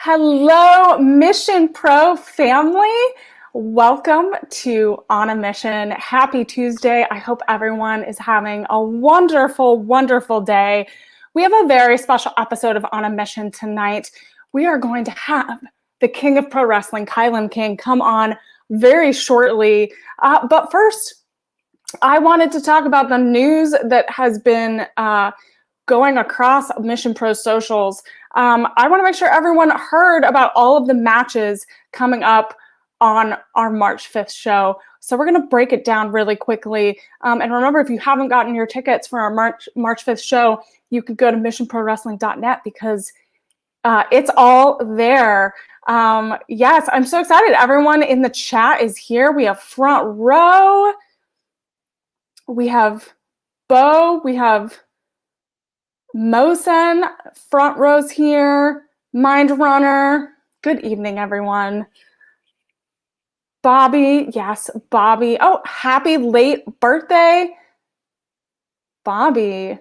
Hello, Mission Pro family. Welcome to On a Mission. Happy Tuesday. I hope everyone is having a wonderful, wonderful day. We have a very special episode of On a Mission tonight. We are going to have the King of Pro Wrestling, Kilynn King, come on very shortly. But first, I wanted to talk about the news that has been going across Mission Pro socials. I want to make sure everyone heard about all of the matches coming up on our March 5th show. So we're going to break it down really quickly. And remember, if you haven't gotten your tickets for our March 5th show, you could go to missionprowrestling.net because it's all there. Yes, I'm so excited. Everyone in the chat is here. We have Front Row. We have Bo. We have Mosen, Front Row's here. Mind Runner. Good evening, everyone. Bobby, yes, Bobby. Oh, happy late birthday, Bobby.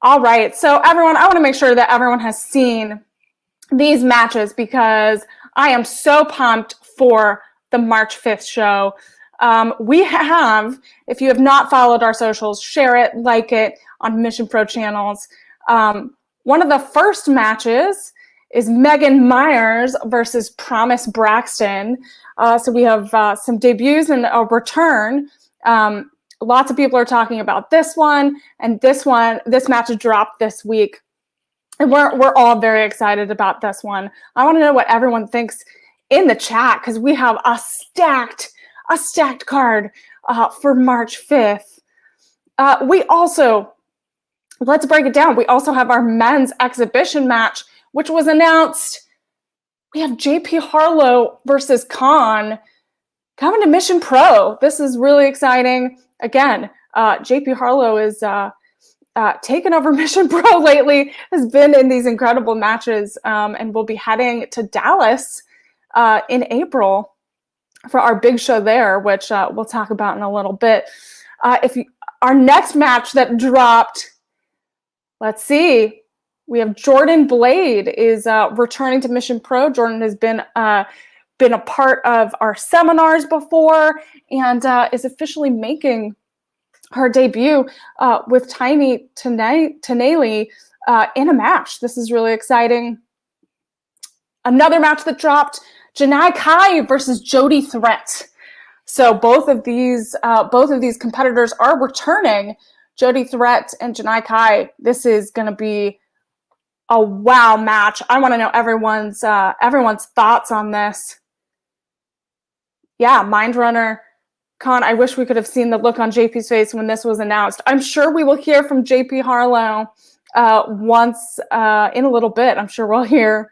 All right, so everyone, I want to make sure that everyone has seen these matches because I am so pumped for the March 5th show. We have, if you have not followed our socials, share it, like it on Mission Pro channels. One of the first matches is Megan Myers versus Promise Braxton. So we have some debuts and a return. Lots of people are talking about this one, and this match dropped this week. And we're all very excited about this one. I want to know what everyone thinks in the chat because we have a stacked card for March 5th. We also, let's break it down. We also have our men's exhibition match, which was announced. We have JP Harlow versus Khan coming to Mission Pro. This is really exciting. Again, JP Harlow is taken over Mission Pro lately, has been in these incredible matches, and will be heading to Dallas in April for our big show there, which we'll talk about in a little bit. Our next match that dropped, let's see, we have Jordan Blade is returning to Mission Pro. Jordan has been a part of our seminars before and is officially making her debut with Tiny Tenali in a match. This is really exciting. Another match that dropped, Janae Kai versus Jody Threat. So both of these competitors are returning. Jody Threat and Janae Kai. This is going to be a wow match. I want to know everyone's thoughts on this. Yeah, Mind Runner. Con, I wish we could have seen the look on JP's face when this was announced. I'm sure we will hear from JP Harlow once in a little bit. I'm sure we'll hear.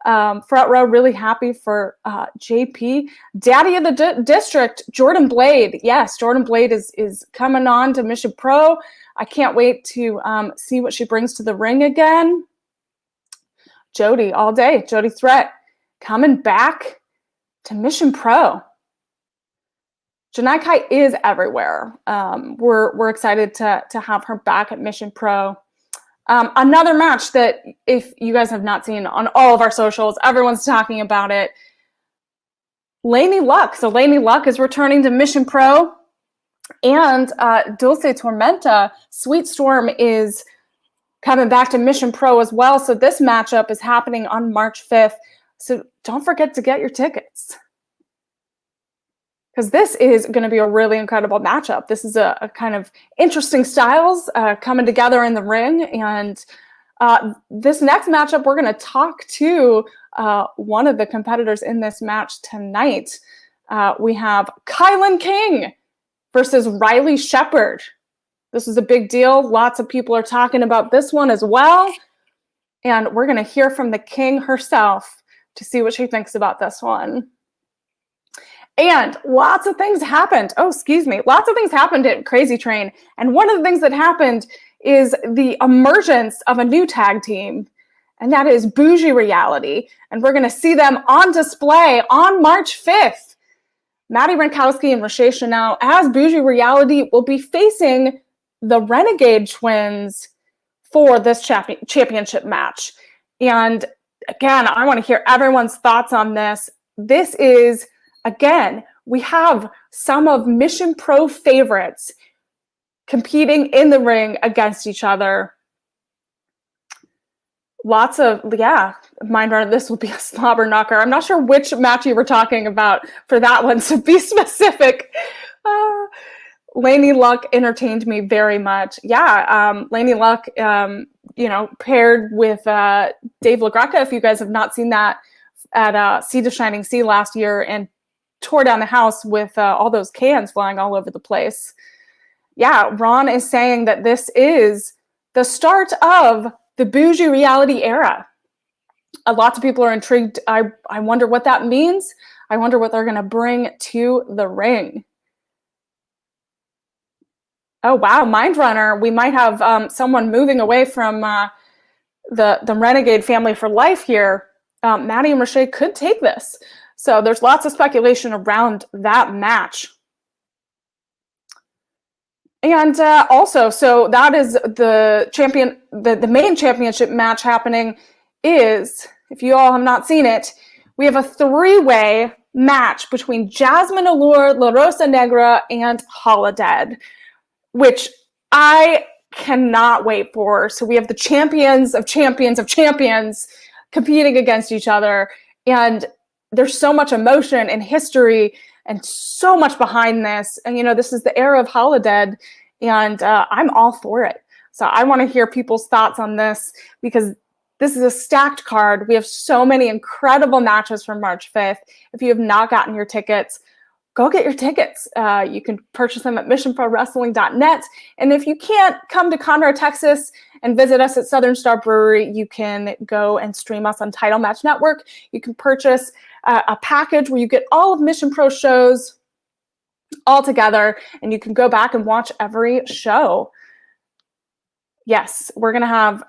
Front Row, really happy for JP. Daddy of the District, Jordan Blade. Yes, Jordan Blade is coming on to Mission Pro. I can't wait to see what she brings to the ring again. Jody all day. Jody Threat coming back to Mission Pro. Janae Kai is everywhere. We're excited to have her back at Mission Pro. Another match that, if you guys have not seen on all of our socials, everyone's talking about it. Lainey Luck. So Lainey Luck is returning to Mission Pro. And Dulce Tormenta, Sweet Storm, is coming back to Mission Pro as well. So this matchup is happening on March 5th. So don't forget to get your tickets, because this is going to be a really incredible matchup. This is a kind of interesting styles coming together in the ring. And this next matchup, we're going to talk to one of the competitors in this match tonight. We have Kilynn King versus Riley Shepard. This is a big deal. Lots of people are talking about this one as well. And we're going to hear from the King herself to see what she thinks about this one. And lots of things happened. Oh, excuse me. Lots of things happened at Crazy Train. And one of the things that happened is the emergence of a new tag team, and that is Bougie Reality. And we're going to see them on display on March 5th. Maddie Rankowski and Rashay Chanel as Bougie Reality will be facing the Renegade Twins for this championship match. And again, I want to hear everyone's thoughts on this. This is, again, we have some of Mission Pro favorites competing in the ring against each other. Lots of, mind runner, this will be a slobber knocker. I'm not sure which match you were talking about for that one, so be specific. Laney Luck entertained me very much. Laney Luck, paired with Dave LaGreca, if you guys have not seen that at Sea to Shining Sea last year, and tore down the house with all those cans flying all over the place. Yeah, Ron is saying that this is the start of the bougie reality era. Lots of people are intrigued. I wonder what that means. I wonder what they're going to bring to the ring. Oh, wow, Mind Runner. We might have someone moving away from the Renegade family for life here. Maddie and Roche could take this. So there's lots of speculation around that match. And also, so that is the champion, the main championship match happening is, if you all have not seen it, we have a 3-way match between Jasmine Allure, La Rosa Negra, and Holodead, which I cannot wait for. So we have the champions of champions of champions competing against each other. And there's so much emotion and history and so much behind this. And, this is the era of Holodead, and I'm all for it. So I want to hear people's thoughts on this, because this is a stacked card. We have so many incredible matches from March 5th. If you have not gotten your tickets, go get your tickets. You can purchase them at missionprowrestling.net. And if you can't come to Conroe, Texas, and visit us at Southern Star Brewery, you can go and stream us on Title Match Network. You can purchase a package where you get all of Mission Pro shows all together, and you can go back and watch every show. Yes, we're going to have,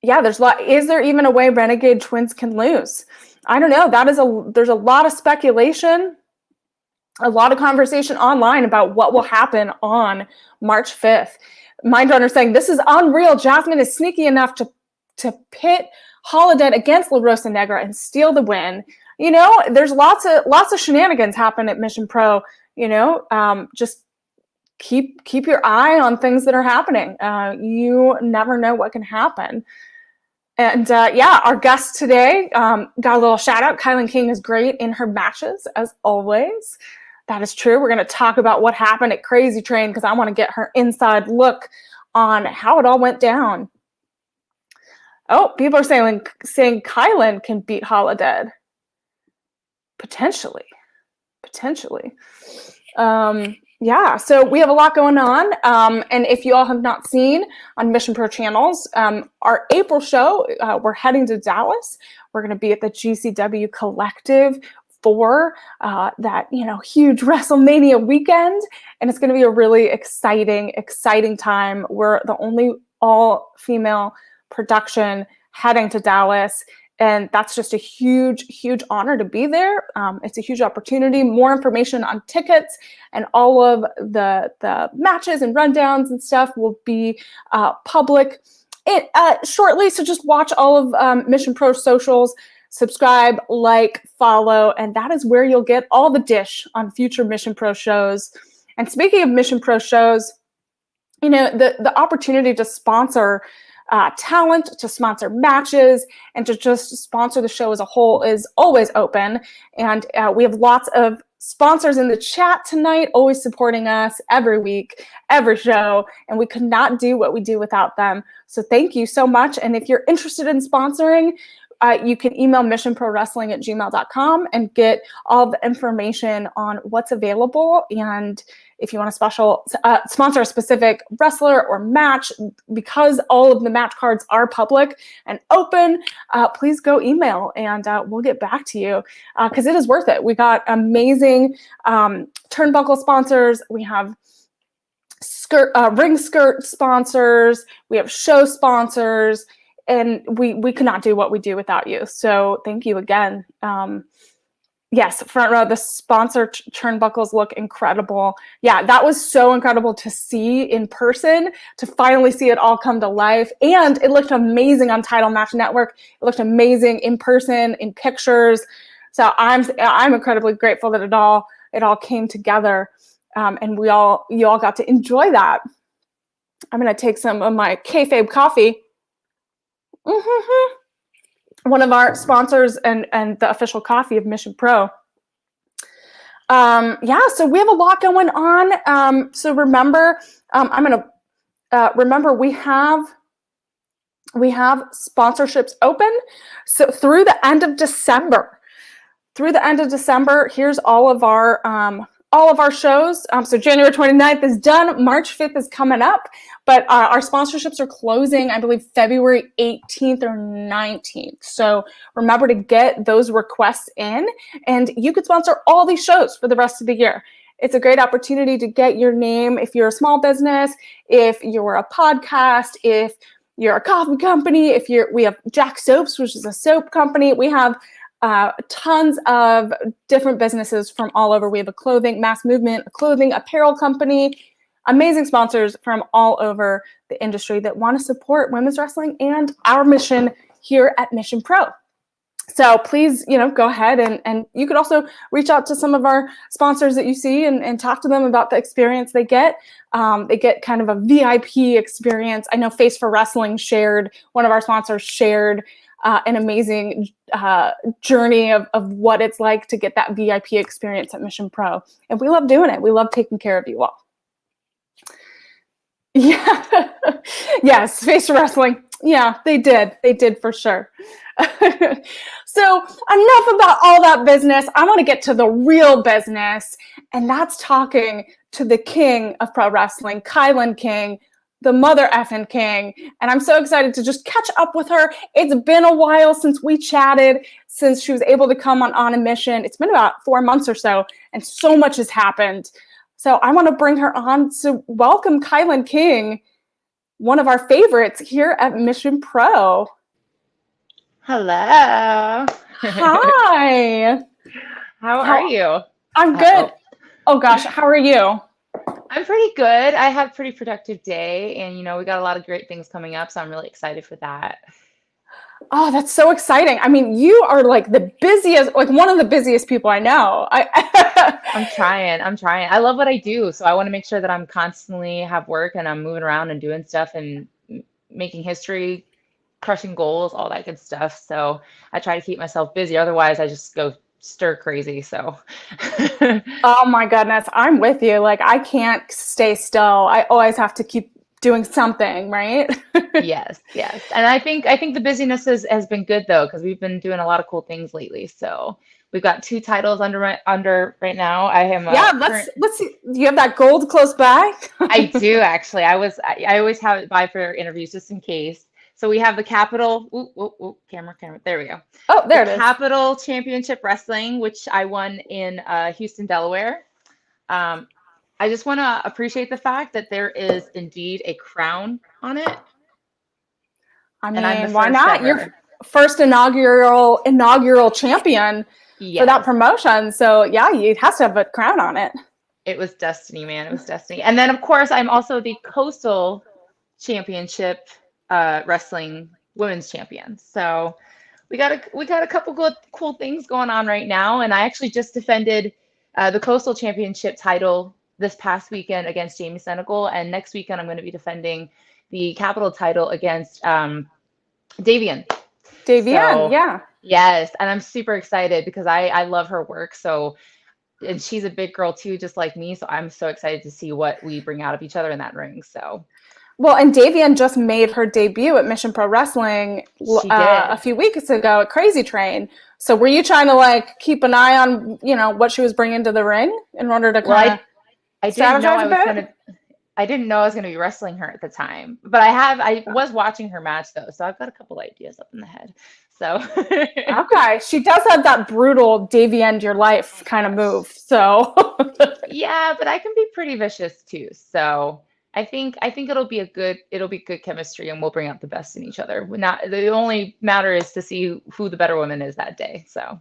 there's a lot. Is there even a way Renegade Twins can lose? I don't know. There's a lot of speculation, a lot of conversation online about what will happen on March 5th. Mindrunner saying, this is unreal. Jasmine is sneaky enough to pit Holodead against La Rosa Negra and steal the win. There's lots of shenanigans happen at Mission Pro. Just keep your eye on things that are happening. You never know what can happen. And our guest today got a little shout out. Kilynn King is great in her matches, as always. That is true. We're going to talk about what happened at Crazy Train, because I want to get her inside look on how it all went down. Oh, people are saying Kylan can beat Holodead. Potentially. So we have a lot going on. And if you all have not seen on Mission Pro channels, our April show, we're heading to Dallas. We're going to be at the GCW Collective for that, huge WrestleMania weekend. And it's going to be a really exciting time. We're the only all-female production heading to Dallas. And that's just a huge honor to be there. It's a huge opportunity. More information on tickets and all of the matches and rundowns and stuff will be public shortly. So just watch all of Mission Pro socials, subscribe, like, follow, and that is where you'll get all the dish on future Mission Pro shows. And speaking of Mission Pro shows, the opportunity to sponsor talent, to sponsor matches, and to just sponsor the show as a whole is always open. And we have lots of sponsors in the chat tonight, always supporting us every week, every show, and we could not do what we do without them. So thank you so much. And if you're interested in sponsoring, you can email missionprowrestling@gmail.com and get all the information on what's available. And if you want to sponsor a specific wrestler or match, because all of the match cards are public and open, please go email and we'll get back to you, because it is worth it. We got amazing turnbuckle sponsors. We have ring skirt sponsors. We have show sponsors. And we could not do what we do without you. So thank you again. Yes, front row. The sponsor turnbuckles look incredible. Yeah, that was so incredible to see in person, to finally see it all come to life. And it looked amazing on Title Match Network. It looked amazing in person, in pictures. So I'm incredibly grateful that it all came together, and you all got to enjoy that. I'm gonna take some of my kayfabe coffee. Mm-hmm. One of our sponsors and the official coffee of Mission Pro. So we have a lot going on. So remember, remember we have sponsorships open. So through the end of December, here's all of our shows. So January 29th is done. March 5th is coming up, but our sponsorships are closing, I believe, February 18th or 19th. So remember to get those requests in, and you could sponsor all these shows for the rest of the year. It's a great opportunity to get your name if you're a small business, if you're a podcast, if you're a coffee company, we have Jack Soaps, which is a soap company. We have tons of different businesses from all over. We have a clothing, Mass Movement, a clothing apparel company, amazing sponsors from all over the industry that want to support women's wrestling and our mission here at Mission Pro. So please, go ahead and you could also reach out to some of our sponsors that you see and talk to them about the experience they get. They get kind of a VIP experience. I know Face for Wrestling one of our sponsors shared an amazing journey of what it's like to get that VIP experience at Mission Pro. And we love doing it. We love taking care of you all. Yeah. Yes, Face Wrestling. Yeah, they did. They did for sure. So enough about all that business. I want to get to the real business, and that's talking to the king of pro wrestling, Kilynn King, the mother effing king. And I'm so excited to just catch up with her. It's been a while since we chatted, since she was able to come on a mission. It's been about 4 months or so, and so much has happened. So I want to bring her on. So welcome, Kilynn King, one of our favorites here at Mission Pro. Hello. Hi. How are you? I'm good. Oh gosh, how are you? I'm pretty good. I had a pretty productive day, and we got a lot of great things coming up, so I'm really excited for that. Oh, that's so exciting. I mean, you are like the busiest, like one of the busiest people I know. I'm trying. I love what I do, so I want to make sure that I'm constantly have work and I'm moving around and doing stuff and making history, crushing goals, all that good stuff. So I try to keep myself busy. Otherwise, I just go stir crazy. So. Oh my goodness, I'm with you. Like I can't stay still. I always have to keep doing something, right? Yes. And I think the busyness has been good though, because we've been doing a lot of cool things lately. So we've got 2 titles under right now. I am let's see. Do you have that gold close by? I do actually. I always have it by for interviews just in case. So we have the Capital. Camera. There we go. Oh, there it is. Capital Championship Wrestling, which I won in Houston, Delaware. I just want to appreciate the fact that there is indeed a crown on it. I mean, why not? You're first inaugural champion for that promotion. So yeah, it has to have a crown on it. It was destiny, man. It was destiny. And then of course, I'm also the Coastal Championship Wrestling Women's Champion. So we got a couple good cool things going on right now. And I actually just defended the Coastal Championship title this past weekend against Jamie Senegal, and next weekend I'm going to be defending the Capital title against Davian. Yeah. Yes, and I'm super excited because I love her work. So, and she's a big girl too, just like me. So I'm so excited to see what we bring out of each other in that ring. So. Well, and Davian just made her debut at Mission Pro Wrestling a few weeks ago at Crazy Train. So were you trying to like keep an eye on, what she was bringing to the ring in order to kind of I didn't know I was going to be wrestling her at the time, but I was watching her match though. So I've got a couple ideas up in the head. So okay, she does have that brutal Davey end your life kind of move. So yeah, but I can be pretty vicious too. So I think it'll be good chemistry, and we'll bring out the best in each other. The only matter is to see who the better woman is that day. So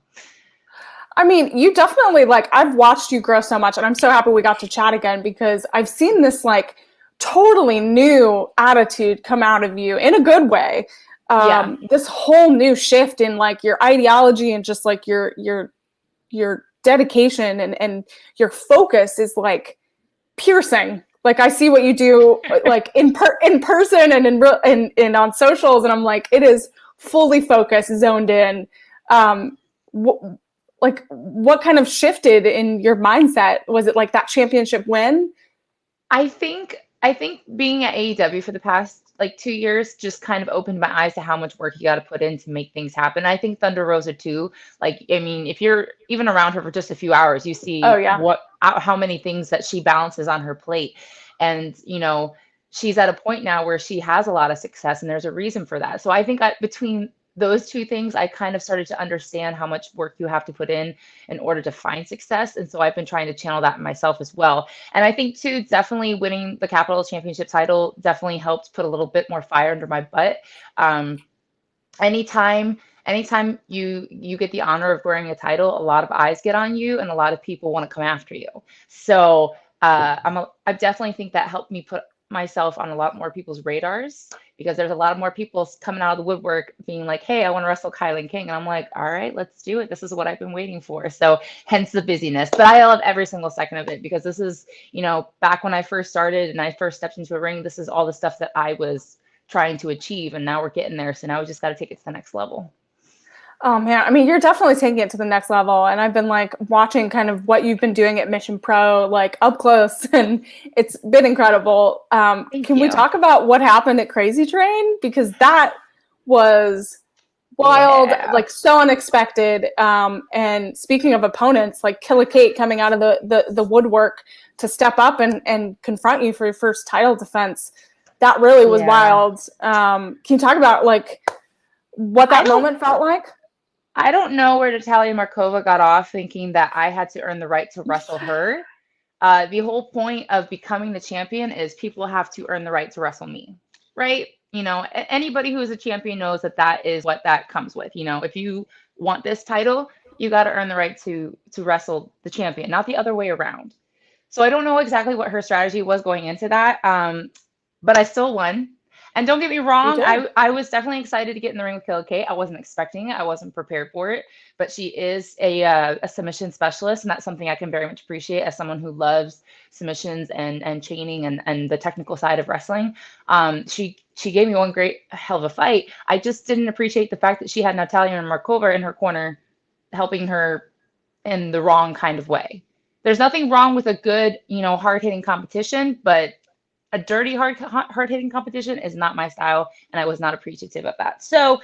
I mean, you definitely like, I've watched you grow so much, and I'm so happy we got to chat again because I've seen this like totally new attitude come out of you in a good way. This whole new shift in like your ideology and just like your dedication and your focus is like piercing. Like I see what you do like in person and in on socials, and I'm like, it is fully focused, zoned in. Like what kind of shifted in your mindset? Was it like that championship win? I think being at AEW for the past like 2 years just kind of opened my eyes to how much work you got to put in to make things happen. I think Thunder Rosa too. Like, I mean, if you're even around her for just a few hours, you see Oh yeah. how many things that she balances on her plate. And, she's at a point now where she has a lot of success and there's a reason for that. So I think between those two things, I kind of started to understand how much work you have to put in order to find success. And so I've been trying to channel that in myself as well. And I think too, definitely winning the Capital Championship title definitely helped put a little bit more fire under my butt. Anytime you get the honor of wearing a title, a lot of eyes get on you and a lot of people want to come after you. So I definitely think that helped me put myself on a lot more people's radars because there's a lot more people coming out of the woodwork being like, hey, I want to wrestle Kilynn King. And I'm like, all right, let's do it. This is what I've been waiting for. So hence the busyness. But I love every single second of it because this is, back when I first started and I first stepped into a ring, this is all the stuff that I was trying to achieve. And now we're getting there. So now we just got to take it to the next level. Oh man, I mean, you're definitely taking it to the next level, and I've been like watching kind of what you've been doing at Mission Pro, like up close, and it's been incredible. Can we talk about what happened at Crazy Train, because that was wild, like so unexpected. And speaking of opponents, like Killer Kate coming out of the woodwork to step up and confront you for your first title defense, that really was wild. Can you talk about like what that moment felt like? I don't know where Natalia Markova got off thinking that I had to earn the right to wrestle her. The whole point of becoming the champion is people have to earn the right to wrestle me, right? Anybody who is a champion knows that is what that comes with. If you want this title, you got to earn the right to wrestle the champion, not the other way around. So I don't know exactly what her strategy was going into that, but I still won. And don't get me wrong, I was definitely excited to get in the ring with Killer Kate. I wasn't expecting it. I wasn't prepared for it. But she is a submission specialist, and that's something I can very much appreciate as someone who loves submissions and chaining and the technical side of wrestling. She gave me one great hell of a fight. I just didn't appreciate the fact that she had Natalia Markova in her corner helping her in the wrong kind of way. There's nothing wrong with a good, hard-hitting competition, but a dirty, hard-hitting competition is not my style, and I was not appreciative of that. So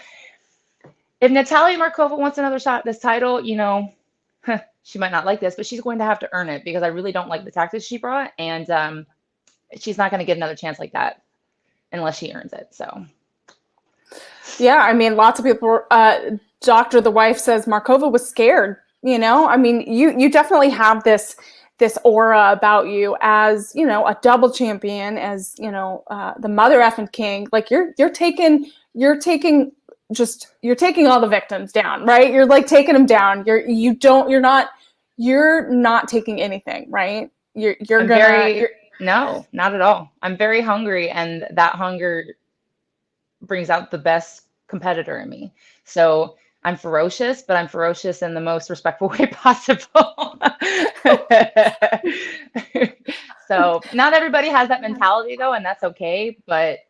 if Natalia Markova wants another shot at this title, she might not like this, but she's going to have to earn it because I really don't like the tactics she brought, and she's not going to get another chance like that unless she earns it. So yeah, I mean, lots of people, Doctor the wife says Markova was scared, I mean, you definitely have this aura about you as, a double champion, as, the mother effing king. Like you're taking all the victims down, right? You're like taking them down. You're not taking anything, right? No, not at all. I'm very hungry, and that hunger brings out the best competitor in me. So I'm ferocious, but I'm ferocious in the most respectful way possible. So not everybody has that mentality though, and that's okay. But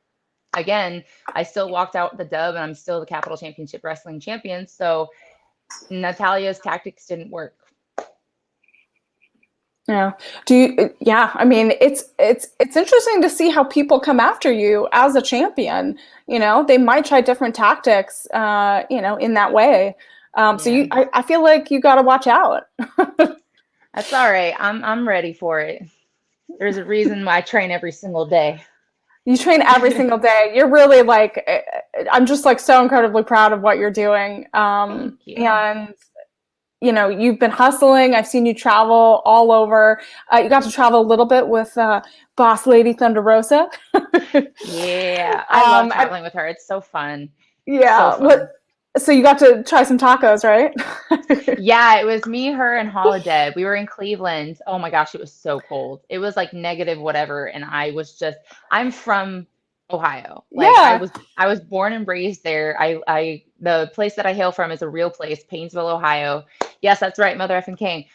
again, I still walked out with the dub, and I'm still the Capital Championship Wrestling champion. So Natalia's tactics didn't work. Yeah. I mean, it's interesting to see how people come after you as a champion. They might try different tactics, in that way. So I feel like you got to watch out. That's all right. I'm ready for it. There's a reason why I train every single day. You train every single day. You're really like, I'm just like so incredibly proud of what you're doing. Thank you. And you've been hustling. I've seen you travel all over. You got to travel a little bit with Boss Lady Thunder Rosa. Yeah, I love traveling with her. It's so fun. Yeah. So fun. So you got to try some tacos, right? Yeah, it was me, her, and Holiday. We were in Cleveland. Oh my gosh, it was so cold. It was like negative whatever, and I'm from Ohio. Like Yeah. I was born and raised there. The place that I hail from is a real place, Painesville, Ohio. Yes, that's right, Mother effing King.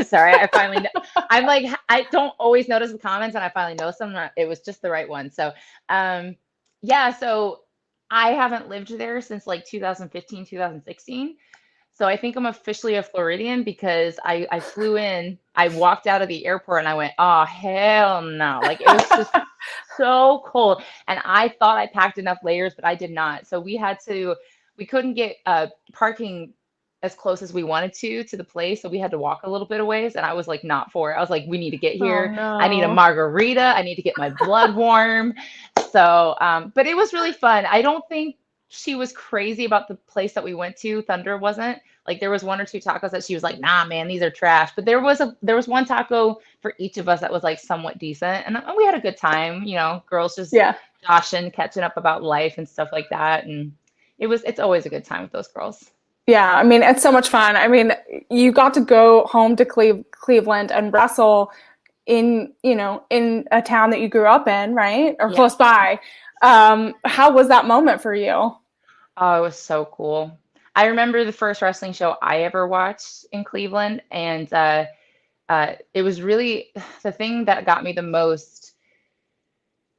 Sorry, I finally I'm like I don't always notice the comments, and I finally know some. It was just the right one. So, um, yeah, so I haven't lived there since like 2015, 2016. So I think I'm officially a Floridian because I flew in, I walked out of the airport and I went, oh, hell no. Like it was just so cold. And I thought I packed enough layers, but I did not. So we couldn't get parking as close as we wanted to the place. So we had to walk a little bit of ways. And I was like, not for it. I was like, we need to get Oh here. I need a no. margarita. I need to get my blood warm. So, but it was really fun. I don't think she was crazy about the place that we went to. Thunder wasn't. Like there was one or two tacos that she was like, nah, man, these are trash. But there was one taco for each of us that was like somewhat decent, and we had a good time. You know, girls just Yeah. joshing, catching up about life and stuff like that, and it's always a good time with those girls. Yeah, I mean, it's so much fun. I mean, you got to go home to Cleveland and wrestle in, in a town that you grew up in, right? Or Yeah. close by. How was that moment for you? Oh, it was so cool. I remember the first wrestling show I ever watched in Cleveland, and it was really the thing that got me the most.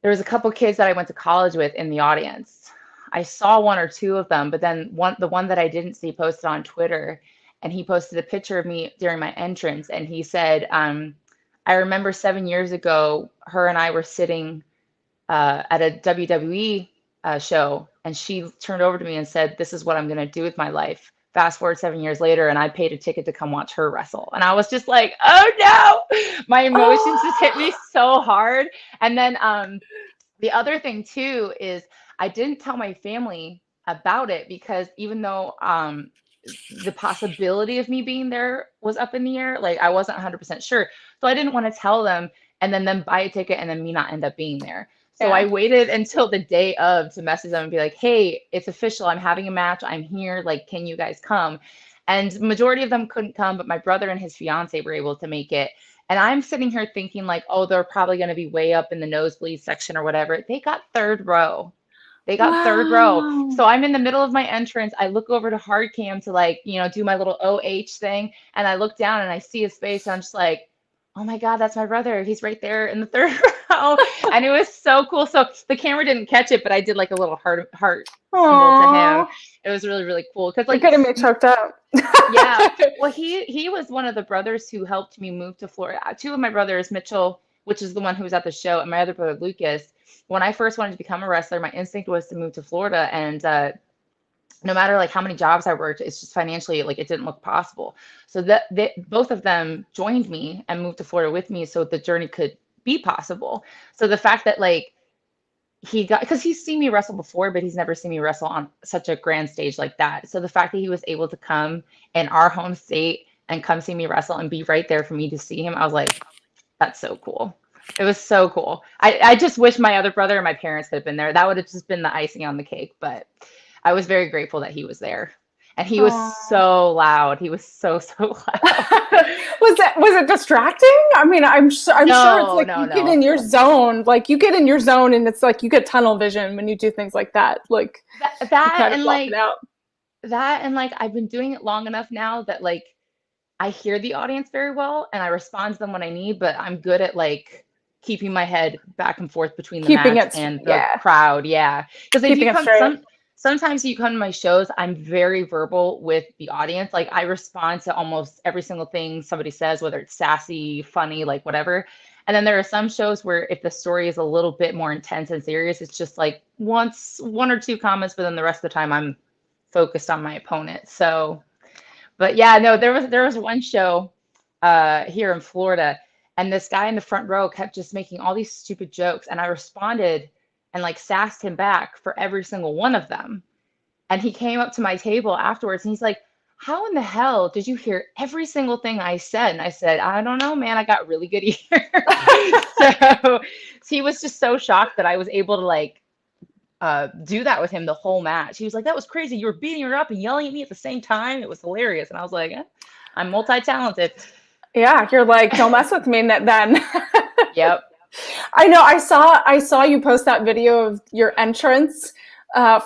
There was a couple kids that I went to college with in the audience. I saw one or two of them, but then the one that I didn't see posted on Twitter, and he posted a picture of me during my entrance, and he said, I remember 7 years ago, her and I were sitting at a WWE show, and she turned over to me and said, "This is what I'm going to do with my life." Fast forward 7 years later, and I paid a ticket to come watch her wrestle. And I was just like, oh no, my emotions just hit me Oh, so hard. And then the other thing too is I didn't tell my family about it because even though the possibility of me being there was up in the air, like I wasn't 100% sure. So I didn't want to tell them and then them buy a ticket and then me not end up being there. So I yeah. waited until the day of to message them and be like, "Hey, it's official. I'm having a match. I'm here. Like, can you guys come?" And majority of them couldn't come, but my brother and his fiance were able to make it. And I'm sitting here thinking like, "Oh, they're probably going to be way up in the nosebleed section or whatever." They got third row. They got third row. Wow. So I'm in the middle of my entrance. I look over to hard cam to like, do my little OH thing. And I look down and I see his face. And I'm just like, oh my God, that's my brother. He's right there in the third row. And it was so cool. So the camera didn't catch it, but I did like a little heart symbol to him. Aww. It was really, really cool. Cause You're like, getting me choked up. yeah, well, he was one of the brothers who helped me move to Florida. Two of my brothers, Mitchell, which is the one who was at the show, and my other brother, Lucas. When I first wanted to become a wrestler, my instinct was to move to Florida, and no matter like how many jobs I worked, it's just financially like it didn't look possible. So both of them joined me and moved to Florida with me, so the journey could be possible. So the fact that like because he's seen me wrestle before, but he's never seen me wrestle on such a grand stage like that. So the fact that he was able to come in our home state and come see me wrestle and be right there for me to see him, I was like, that's so cool. It was so cool. I just wish my other brother and my parents could have been there. That would have just been the icing on the cake. But I was very grateful that he was there. And he was Aww. so loud. He was so, so loud. Was it distracting? I mean, I'm sure it's No, like no, you get in no. your zone. Like you get in your zone and it's like you get tunnel vision when you do things like that. Like That, you that kind of and block it like out. that and like I've been doing it long enough now that like I hear the audience very well and I respond to them when I need, but I'm good at like keeping my head back and forth between the Keeping match it, and the yeah, crowd. Yeah. Because if keeping you it come straight. sometimes you come to my shows, I'm very verbal with the audience. Like I respond to almost every single thing somebody says, whether it's sassy, funny, like whatever. And then there are some shows where if the story is a little bit more intense and serious, it's just like one or two comments, but then the rest of the time I'm focused on my opponent. So but yeah, no, there was one show here in Florida, and this guy in the front row kept just making all these stupid jokes, and I responded and like sassed him back for every single one of them. And he came up to my table afterwards, and he's like, "How in the hell did you hear every single thing I said?" And I said, "I don't know, man. I got really good ears." So he was just so shocked that I was able to like do that with him the whole match. He was like, that was crazy. You were beating her up and yelling at me at the same time. It was hilarious. And I was like, I'm multi-talented. Yeah, you're like, don't mess with me then. Yep. I know. I saw you post that video of your entrance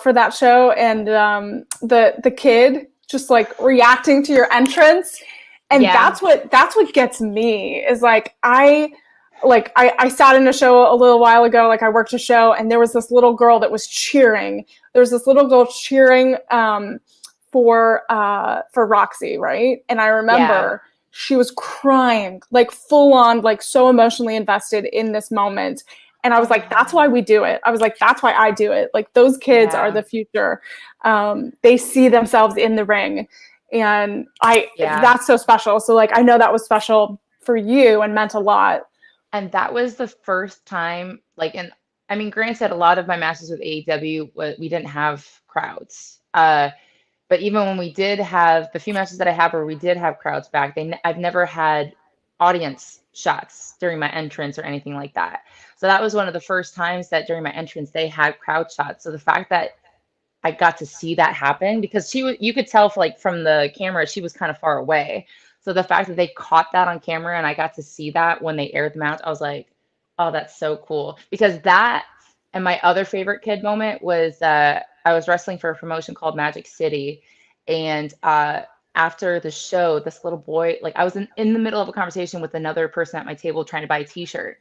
for that show, and the kid just like reacting to your entrance, and Yeah. that's what gets me is like I sat in a show a little while ago. Like I worked a show, and there was this little girl that was cheering. There was this little girl cheering for Roxy, right? And I remember she was crying, like full on, like so emotionally invested in this moment. And I was like, that's why we do it. I was like, that's why I do it. Like those kids are the future. They see themselves in the ring, and that's so special. So like, I know that was special for you and meant a lot. And that was the first time, like, and I mean, granted, a lot of my matches with AEW, we didn't have crowds. But even when we did have the few matches that I have where we did have crowds back, I've never had audience shots during my entrance or anything like that. So that was one of the first times that during my entrance they had crowd shots. So the fact that I got to see that happen, because you could tell from the camera she was kind of far away. So the fact that they caught that on camera and I got to see that when they aired the match, I was like, oh, that's so cool. Because that and my other favorite kid moment was I was wrestling for a promotion called Magic City. And after the show, this little boy, like I was in the middle of a conversation with another person at my table trying to buy a t-shirt.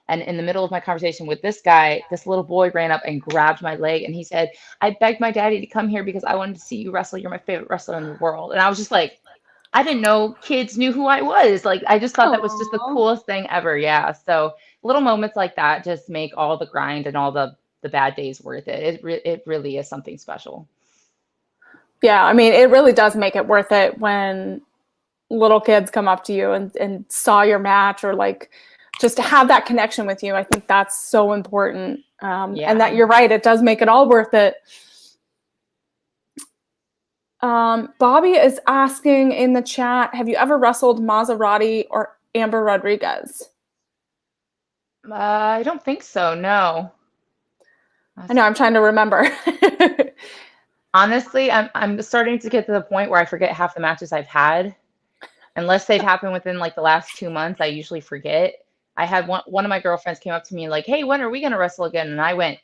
And in the middle of my conversation with this guy, this little boy ran up and grabbed my leg and he said, I begged my daddy to come here because I wanted to see you wrestle. You're my favorite wrestler in the world. And I was just like, I didn't know kids knew who I was. Like, I just thought that was just the coolest thing ever. Yeah. So little moments like that just make all the grind and all the bad days worth it. It really is something special. Yeah. I mean, it really does make it worth it when little kids come up to you and saw your match, or like just to have that connection with you. I think that's so important. And that you're right. It does make it all worth it. Bobby is asking in the chat, have you ever wrestled Maserati or Amber Rodriguez? I don't think so. No. I know, I'm trying to remember. Honestly, I'm starting to get to the point where I forget half the matches I've had. Unless they've happened within like the last 2 months, I usually forget. I had one of my girlfriends came up to me like, hey, when are we going to wrestle again? And I went,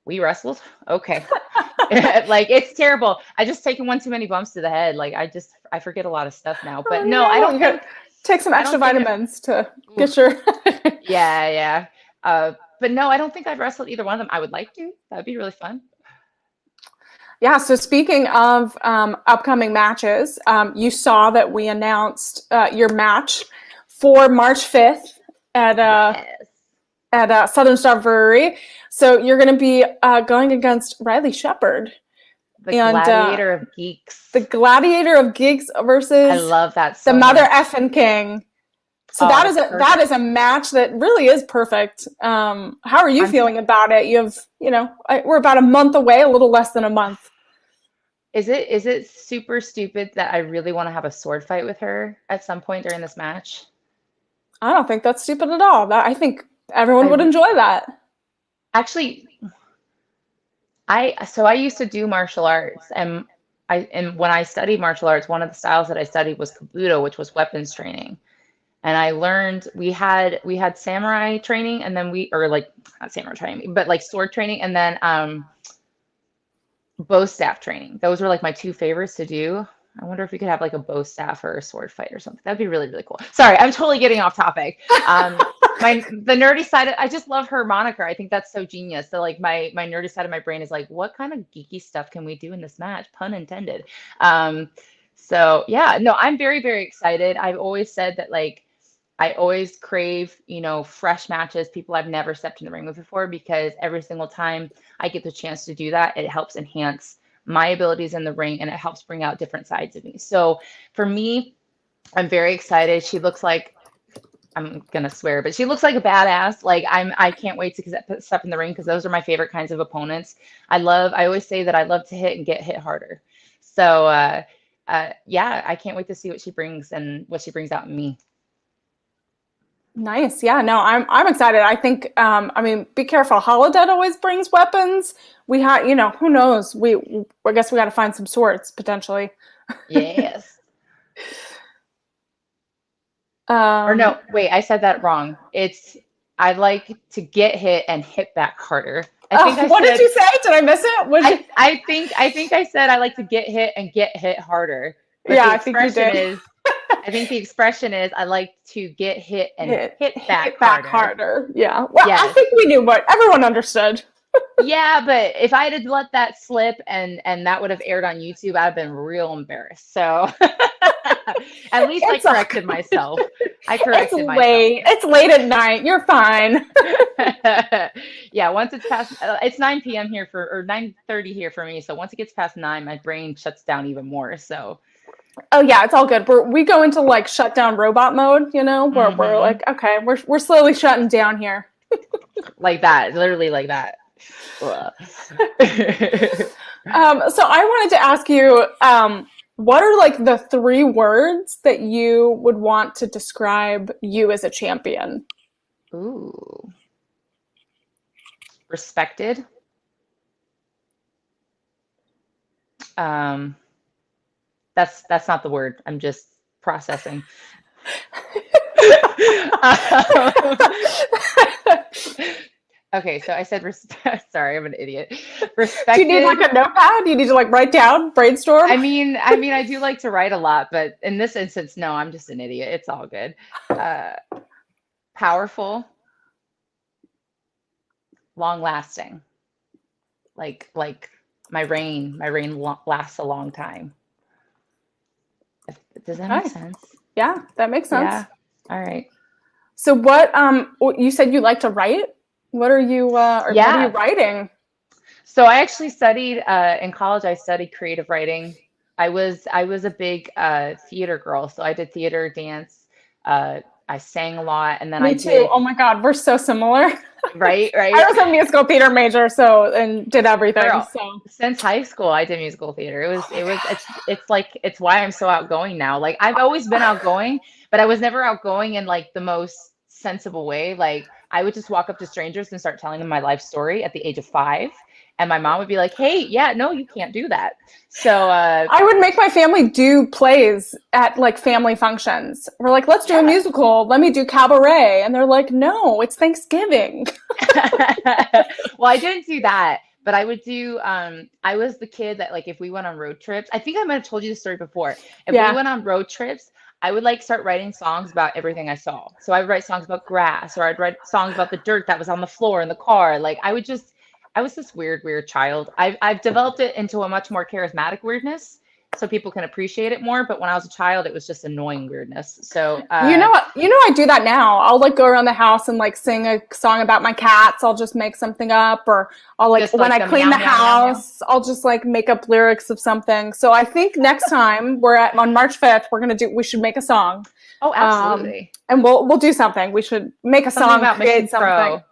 we wrestled? Okay. Like, it's terrible. I just taken one too many bumps to the head. Like, I forget a lot of stuff now. But no, I don't think. Take some extra vitamins to get your. Yeah. But no, I don't think I've wrestled either one of them. I would like to. That'd be really fun. Yeah, so speaking of upcoming matches, you saw that we announced your match for March 5th at Southern Savory. So you're going to be going against Riley Shepard. The Gladiator of Geeks. The Gladiator of Geeks versus I love that so the Mother much. Effin' King. So that is a match that really is perfect. How are you feeling about it? We're about a month away, a little less than a month. Is it super stupid that I really want to have a sword fight with her at some point during this match? I don't think that's stupid at all. I think everyone would enjoy that. Actually, I used to do martial arts, and when I studied martial arts, one of the styles that I studied was Kabuto, which was weapons training. And I learned we had samurai training, and then not samurai training, but like sword training, and then bow staff training. Those were like my two favorites to do. I wonder if we could have like a bow staff or a sword fight or something. That'd be really, really cool. Sorry, I'm totally getting off topic. The nerdy side, I just love her moniker. I think that's so genius. So like my nerdy side of my brain is like, what kind of geeky stuff can we do in this match? Pun intended. So yeah, no, I'm very, very excited. I've always said that like I always crave, fresh matches, people I've never stepped in the ring with before, because every single time I get the chance to do that, it helps enhance my abilities in the ring and it helps bring out different sides of me. So for me, I'm very excited. She looks like, I'm going to swear, but she looks like a badass. Like I can't wait to step in the ring, because those are my favorite kinds of opponents. I always say that I love to hit and get hit harder. So yeah, I can't wait to see what she brings and what she brings out in me. Nice. Yeah, no, I'm excited. I think I mean, be careful. Holodead always brings weapons. We have, who knows? I guess we got to find some swords potentially. Yes. Or Um no, wait, I said that wrong. I like to get hit and hit back harder. I think I what did said you say? Did I miss it? I think I said I like to get hit and get hit harder. But Yeah, I think you did. I think the expression is I like to get hit and hit back Back harder. harder. Yeah. Well, I Yes. think we knew what everyone understood. Yeah, but if I had let that slip and that would have aired on YouTube, I'd have been real embarrassed. So at least I It's all corrected myself. I It's corrected late. myself. It's late at night. You're fine. Yeah, once it's past, it's 9 p.m. here or 9:30 here for me. So once it gets past 9, my brain shuts down even more. So, Oh yeah, it's all good. We go into like shutdown robot mode, where we're mhm. like, okay, we're slowly shutting down here. Like that, literally like that. Ugh. So I wanted to ask you, what are like the 3 words that you would want to describe you as a champion? Ooh, respected. Um, that's not the word. I'm just processing. Um, okay, so I said sorry, I'm an idiot. Do you need like Respected. a notepad? Do you need to like write down, brainstorm? I do like to write a lot, but in this instance, no, I'm just an idiot. It's all good. Uh, Powerful, long lasting. Like my reign lasts a long time. Does that make Okay. sense? Yeah, that makes sense. Yeah. All right. So you said you like to write? What are you or what are you Yeah. writing? So I actually studied in college. I studied creative writing. I was a big theater girl, so I did theater, dance. Uh, I sang a lot, and then I Me too. did Oh my God, we're so similar. right, I right. was a musical theater major, and did everything. Girl, So since high school, I did musical theater. It's why I'm so outgoing now. Like I've always been outgoing, but I was never outgoing in like the most sensible way. Like I would just walk up to strangers and start telling them my life story at the age of 5, and my mom would be like, "Hey, yeah, no, you can't do that." So, I would make my family do plays at like family functions. We're like, let's do a yeah. musical. Let me do cabaret. And they're like, no, it's Thanksgiving. Well, I didn't do that, but I would do I was the kid that like if we went on road trips, I think I might have told you the story before. If we Yeah. went on road trips, I would like start writing songs about everything I saw. So I would write songs about grass, or I'd write songs about the dirt that was on the floor in the car. Like I was this weird child. I've developed it into a much more charismatic weirdness so people can appreciate it more, but when I was a child it was just annoying weirdness. So You know what? I do that now. I'll like go around the house and like sing a song about my cats. I'll just make something up, or I'll like just when like I the clean meow the meow meow meow. house, I'll just like make up lyrics of something. So I think next time on March 5th, we should make a song. Oh, absolutely. And we'll do something. We should make a Something song, about Mission create something. Pro.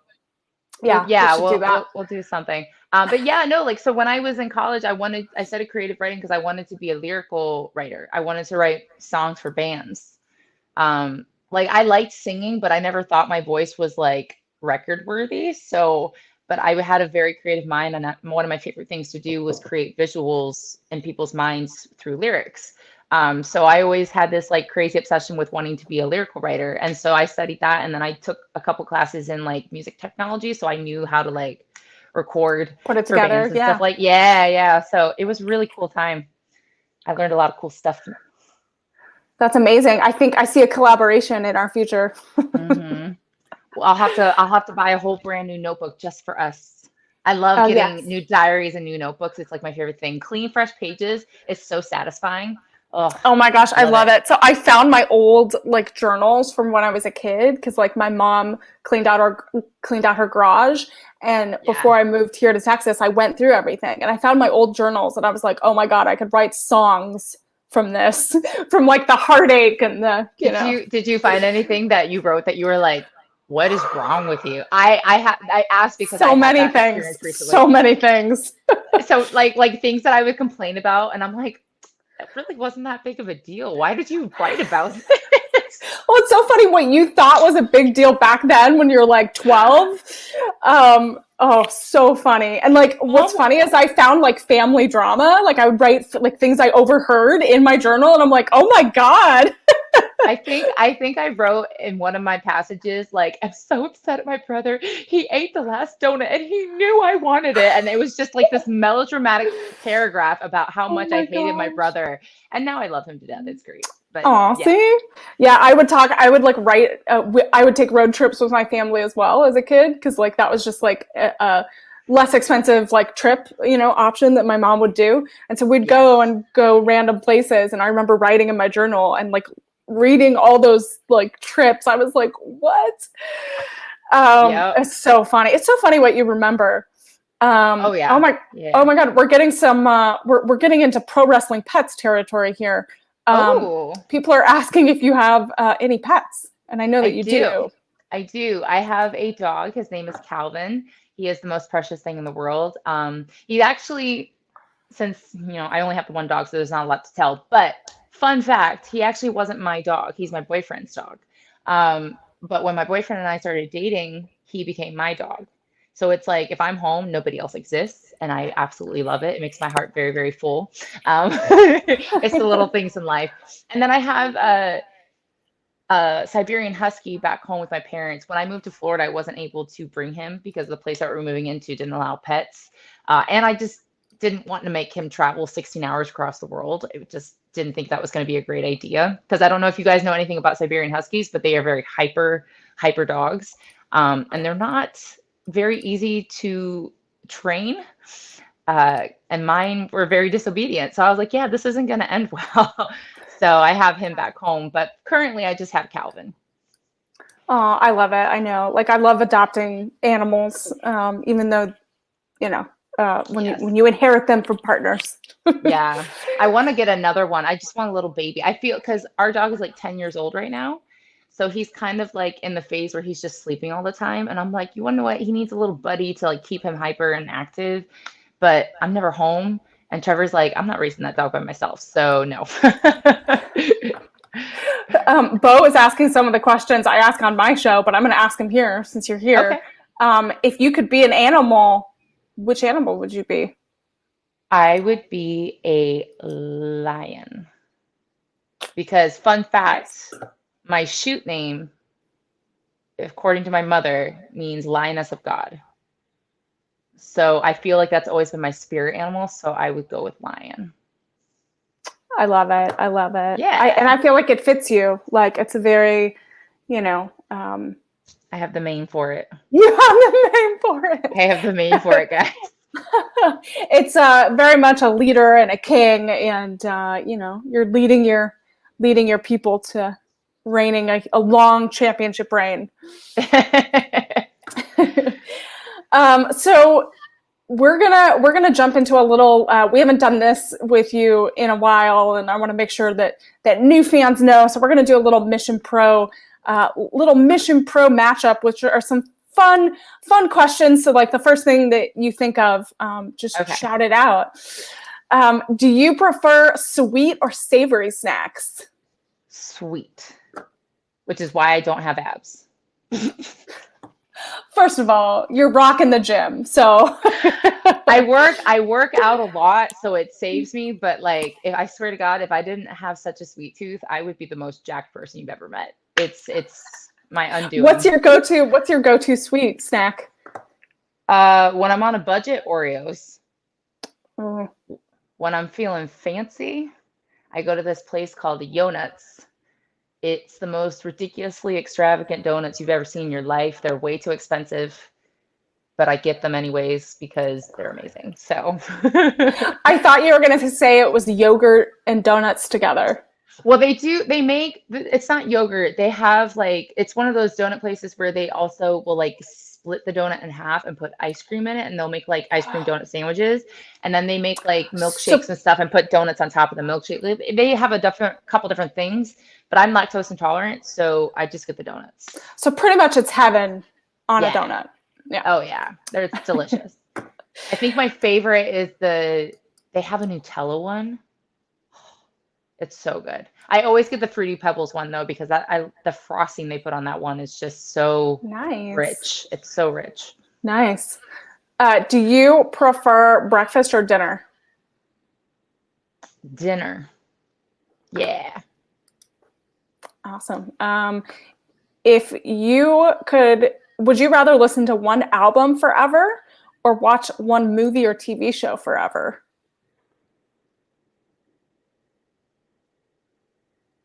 Yeah, we Yeah, should do that. we'll do something. But yeah, no, like so when I was in college, I studied creative writing because I wanted to be a lyrical writer. I wanted to write songs for bands. Like I liked singing, but I never thought my voice was like record worthy. So, but I had a very creative mind, and one of my favorite things to do was create visuals in people's minds through lyrics. So I always had this like crazy obsession with wanting to be a lyrical writer. And so I studied that, and then I took a couple classes in like music technology. So I knew how to like record Put it for bands together. and stuff Yeah. like, yeah. So it was a really cool time. I learned a lot of cool stuff. That's amazing. I think I see a collaboration in our future. Hmm. Well, I'll have to buy a whole brand new notebook just for us. I love Oh, getting yes. new diaries and new notebooks. It's like my favorite thing. Clean, fresh pages is so satisfying. Oh, Oh my gosh, I love love it. it. So I found my old like journals from when I was a kid because like my mom cleaned out her garage, and Yeah. before I moved here to Texas, I went through everything and I found my old journals and I was like, "Oh my God, I could write songs from this." From like the heartache and Did you find anything that you wrote that you were like, what is wrong with you? I asked because I so had many that things. experience recently. So many things. So like things that I would complain about, and I'm like, that really wasn't that big of a deal. Why did you write about this? Well, it's so funny what you thought was a big deal back then when you're like 12. Oh, so funny. And like, what's funny is I found like family drama. Like I would write like things I overheard in my journal, and I'm like, oh my God. I think I wrote in one of my passages, like, I'm so upset at my brother. He ate the last donut and he knew I wanted it. And it was just like this melodramatic paragraph about how Oh much I my hated my gosh. brother. And now I love him to death. It's great. But Aw, yeah. see? Yeah, I would like write, I would take road trips with my family as well as a kid, because like that was just like a less expensive like trip, option that my mom would do. And so we'd go random places. And I remember writing in my journal and like reading all those like trips. I was like, what? Yep. It's so funny. It's so funny what you remember. Oh yeah. Oh my God, we're getting some, we're getting into pro wrestling pets territory here. Oh, People are asking if you have any pets, and I know that I you do. do. I do. I have a dog. His name is Calvin. He is the most precious thing in the world. He actually, since I only have the one dog, so there's not a lot to tell. But fun fact, he actually wasn't my dog. He's my boyfriend's dog. But when my boyfriend and I started dating, he became my dog. So it's like if I'm home, nobody else exists, and I absolutely love it. It makes my heart very, very full. It's the little things in life. And then I have a Siberian Husky back home with my parents. When I moved to Florida, I wasn't able to bring him because the place that we're moving into didn't allow pets. And I just didn't want to make him travel 16 hours across the world. I just didn't think that was going to be a great idea. Because I don't know if you guys know anything about Siberian Huskies, but they are very hyper dogs. And they're not very easy to train. And mine were very disobedient. So I was like, yeah, this isn't going to end well. So I have him back home, but currently I just have Calvin. Oh, I love it. I know. Like I love adopting animals, even though, when Yes. you inherit them from partners. Yeah. I want to get another one. I just want a little baby. I feel because our dog is like 10 years old right now. So he's kind of like in the phase where he's just sleeping all the time. And I'm like, you want to know what? He needs a little buddy to like keep him hyper and active. But I'm never home. And Trevor's like, I'm not raising that dog by myself. So no. Bo is asking some of the questions I ask on my show, but I'm going to ask him here since you're here. Okay. If you could be an animal, which animal would you be? I would be a lion. Because fun fact, my shoot name, according to my mother, means lioness of God. So I feel like that's always been my spirit animal. So I would go with lion. I love it. I love it. Yeah. And I feel like it fits you. Like it's a very, I have the mane for it. you have the name for it. I have the mane for it, guys. It's very much a leader and a king, and you're leading your people to reigning a long championship reign. So we're gonna jump into a little. We haven't done this with you in a while, and I want to make sure that new fans know. So we're gonna do a little Mission Pro matchup, which are some fun questions. So like the first thing that you think of, just shout it out. Do you prefer sweet or savory snacks? Sweet, which is why I don't have abs. First of all, you're rocking the gym, so I work out a lot, so it saves me. But like, if I swear to God, if I didn't have such a sweet tooth, I would be the most jacked person you've ever met. It's my undoing. What's your go-to sweet snack? When I'm on a budget, Oreos. Mm. When I'm feeling fancy, I go to this place called Yonuts. It's the most ridiculously extravagant donuts you've ever seen in your life. They're way too expensive, but I get them anyways because they're amazing. So I thought you were going to say it was yogurt and donuts together. Well, it's not yogurt. They have like, it's one of those donut places where they also will like split the donut in half and put ice cream in it, and they'll make like ice cream donut sandwiches, and then they make like milkshakes and stuff and put donuts on top of the milkshake. They have a couple different things, but I'm lactose intolerant, so I just get the donuts. So pretty much it's heaven on a donut. Yeah. Oh yeah, they're delicious. I think my favorite is they have a Nutella one. It's so good. I always get the Fruity Pebbles one though because the frosting they put on that one is just so Nice. rich. It's so rich. Nice. Do you prefer breakfast or dinner? Dinner. Yeah. Awesome. If you could, would you rather listen to one album forever or watch one movie or TV show forever?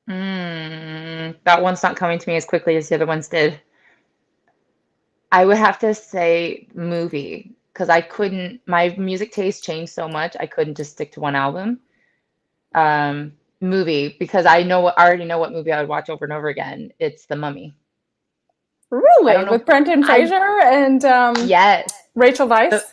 That one's not coming to me as quickly as the other ones did. I would have to say movie because my music taste changed so much. I couldn't just stick to one album. Movie because I already know what movie I would watch over and over again. It's The Mummy. I Really? don't know. With Brendan Fraser and Yes. Rachel Weisz?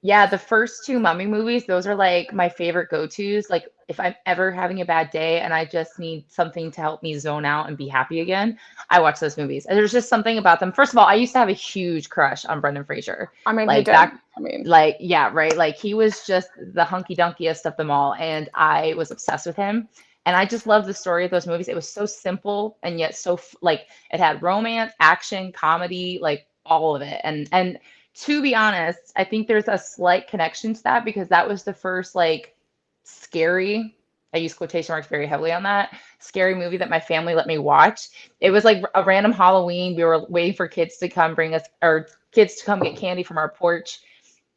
Yeah, the first two Mummy movies, those are like my favorite go-tos. Like if I'm ever having a bad day and I just need something to help me zone out and be happy again, I watch those movies. And there's just something about them. First of all, I used to have a huge crush on Brendan Fraser. I mean, Like he did. back, I mean, like, yeah, right. Like he was just the hunky-dunkiest of them all. And I was obsessed with him. And I just love the story of those movies. It was so simple and yet so like it had romance, action, comedy, like all of it. And to be honest, I think there's a slight connection to that because that was the first like scary, I use quotation marks very heavily on that, scary movie that my family let me watch. It was like a random Halloween. We were waiting for kids to come get candy from our porch.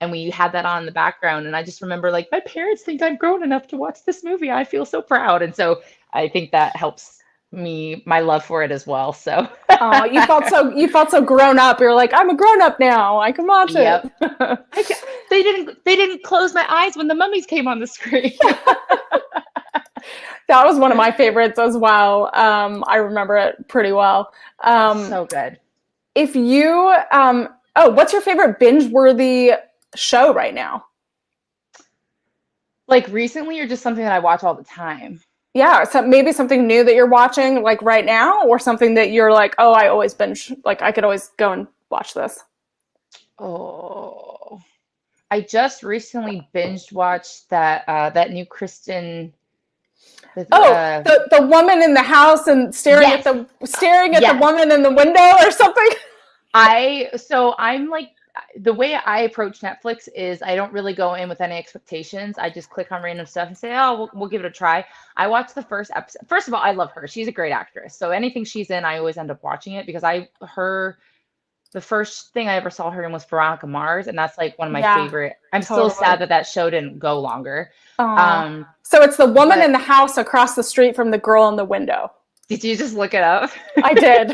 And we had that on in the background. And I just remember like, my parents think I'm grown enough to watch this movie. I feel so proud. And so I think that helps me, my love for it as well. So oh, you felt so grown up. You're like, I'm a grown up now. I can watch it. Yep. They didn't close my eyes when the mummies came on the screen. That was one of my favorites as well. I remember it pretty well. So good. If you, what's your favorite binge-worthy show right now? Like recently or just something that I watch all the time? Yeah, so maybe something new that you're watching like right now or something that you're like, oh, I always binge, like I could always go and watch this. Oh, I just recently binge watched that new Kristen. The woman in the house and staring yes. at the woman in the window or something. I'm like, the way I approach Netflix is I don't really go in with any expectations. I just click on random stuff and say, oh, we'll give it a try. I watched the first episode. First of all, I love her. She's a great actress. So anything she's in, I always end up watching it because the first thing I ever saw her in was Veronica Mars. And that's like one of my favorite. I'm still sad that show didn't go longer. So it's the woman in the house across the street from the girl in the window. Did you just look it up? I did.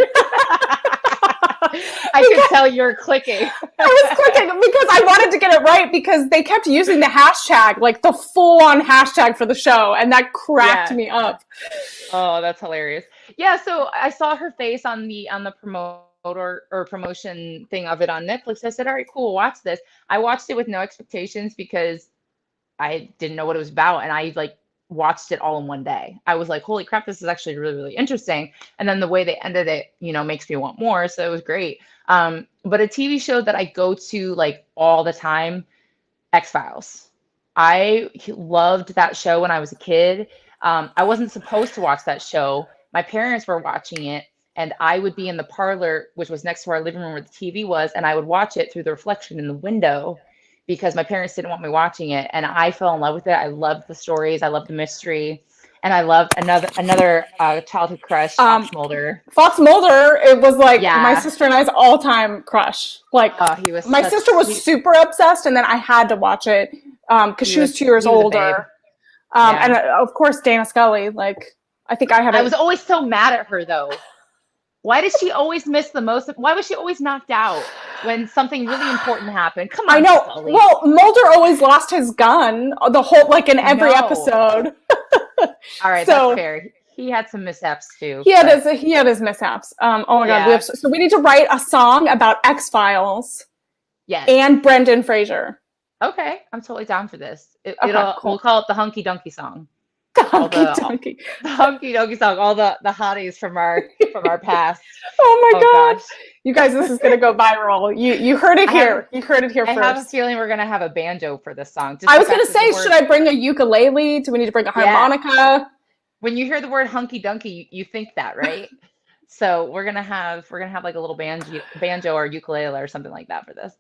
I could tell you're clicking. I was clicking because I wanted to get it right because they kept using the hashtag, like the full-on hashtag for the show, and that cracked me up. Oh, that's hilarious. Yeah, so I saw her face on the promoter or promotion thing of it on Netflix. I said, all right, cool, watch this. I watched it with no expectations because I didn't know what it was about, and I like watched it all in one day. I was like, holy crap, this is actually really, really interesting. And then the way they ended it, makes me want more. So it was great. But a TV show that I go to like all the time, X-Files. I loved that show when I was a kid. I wasn't supposed to watch that show. My parents were watching it, and I would be in the parlor, which was next to our living room where the TV was, and I would watch it through the reflection in the window because my parents didn't want me watching it, and I fell in love with it. I loved the stories. I loved the mystery. And I loved another childhood crush, Fox Mulder. Fox Mulder, it was like my sister and I's all-time crush. Like, he was. My sister was super obsessed, and then I had to watch it because she was 2 years older. And of course, Dana Scully. Like, I think I was always so mad at her though. Why did she always miss the most? Why was she always knocked out when something really important happened? Come on, I know. Scully. Well, Mulder always lost his gun the whole, like in every episode. All right, that's fair. He had some mishaps too. He had his mishaps. Oh my God, so we need to write a song about X-Files. Yes. And Brendan Fraser. Okay, I'm totally down for this. We'll call it the Hunky Dunky song. The hunky dunky. The hunky dunky song. All the hotties from our past. Oh my gosh. You guys, this is gonna go viral. You heard it here. You heard it here first. I have a feeling we're gonna have a banjo for this song. I was gonna say, should I bring a ukulele? Do we need to bring a harmonica? when you hear the word hunky dunky, you think that, right? So we're gonna have like a little banjo or ukulele or something like that for this.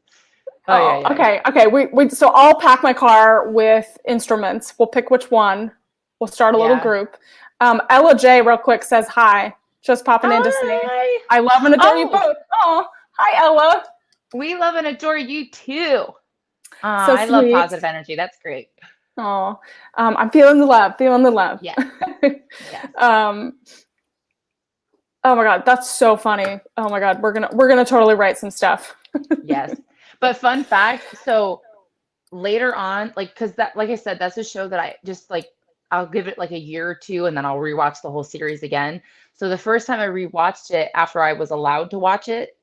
Oh yeah, Oh, yeah, okay, yeah. okay. So I'll pack my car with instruments. We'll pick which one. We'll start a little Yeah. group. Ella J, real quick, says hi. Just popping in to say, Hi. I love and adore you Oh, both. Oh, hi, Ella. we love and adore you too. So I love sweet. positive energy. That's great. Oh, I'm feeling the love, feeling the love. Yes. Yes. um, oh my God, that's so funny. Oh my God, we're gonna totally write some stuff. Yes. But fun fact, so later on, like, because that, like I said, that's a show that I just like, I'll give it like a year or two and then I'll rewatch the whole series again. So the first time I rewatched it after I was allowed to watch it,